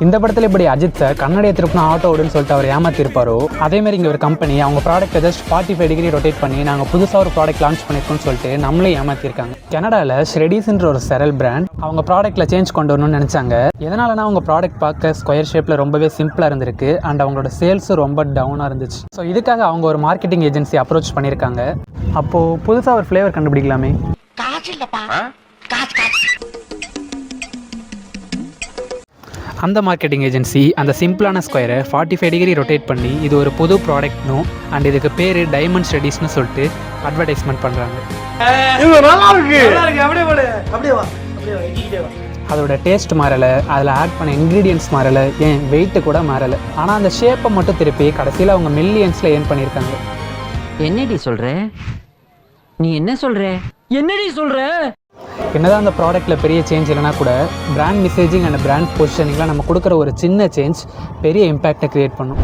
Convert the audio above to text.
இந்த படத்தில் இப்படி அஜித் சார் கண்ணாடியை திருப்பினா ஆட்டோ ஓடுன்னு சொல்லிட்டு அவர் ஏமாத்திருப்பாரோ, அதேமாதிரி இங்கே ஒரு கம்பெனி அவங்க ப்ராடக்ட்டை ஜஸ்ட் 45 டிகிரி ரொட்டேட் பண்ணி நாங்கள் புதுசாக ஒரு ப்ராடக்ட் லான்ச் பண்ணியிருக்கோம்னு சொல்லிட்டு நம்மளே ஏமாற்றிருக்காங்க. கனடாவில் ஷ்ரெடிஸ்ன்ற ஒரு செரல் பிராண்ட் அவங்க ப்ராடக்ட்டில் சேஞ்ச் கொண்டு வரணும்னு நினச்சாங்க. எதனாலனா அவங்க ப்ராடக்ட் பார்க்க ஸ்கொயர் ஷேப்பில் ரொம்பவே சிம்பிளாக இருந்திருக்கு அண்ட் அவங்களோட சேல்ஸும் ரொம்ப டவுனாக இருந்துச்சு. ஸோ இதுக்காக அவங்க ஒரு மார்க்கெட்டிங் ஏஜென்சி அப்ரோச் பண்ணியிருக்காங்க. அப்போது புதுசாக ஒரு ஃப்ளேவர் கண்டுபிடிக்கலாமே. அந்த மார்க்கெட்டிங் ஏஜென்சி அந்த சிம்பிளான ஸ்கொயரை 45 டிகிரி ரொட்டேட் பண்ணி இது ஒரு புது ப்ராடக்ட்னும் அண்ட் இதுக்கு பேர் டைமண்ட் ஸ்டடீஸ்னு சொல்லிட்டு அட்வர்டைஸ்மெண்ட் பண்ணுறாங்க. அதோட டேஸ்ட் மாறலை, அதில் ஆட் பண்ண இன்க்ரீடியன்ட்ஸ் மாறலை, ஏன் வெயிட்டு கூட மாறலை. ஆனால் அந்த ஷேப்பை மட்டும் திருப்பி கடைசியில் அவங்க மில்லியன்ஸில் ஏர்ன் பண்ணியிருக்காங்க. என்னடி சொல்கிற? நீ என்ன சொல்கிற? என்னடி சொல்கிற? என்னதான் அந்த ப்ராடக்ட்டில் பெரிய சேஞ்ச் இல்லைனா கூட பிராண்ட் மெசேஜிங் அண்ட் பிராண்ட் பொசிஷனிங்கில் நம்ம கொடுக்குற ஒரு சின்ன சேஞ்ச் பெரிய இம்பேக்டை க்ரியேட் பண்ணும்.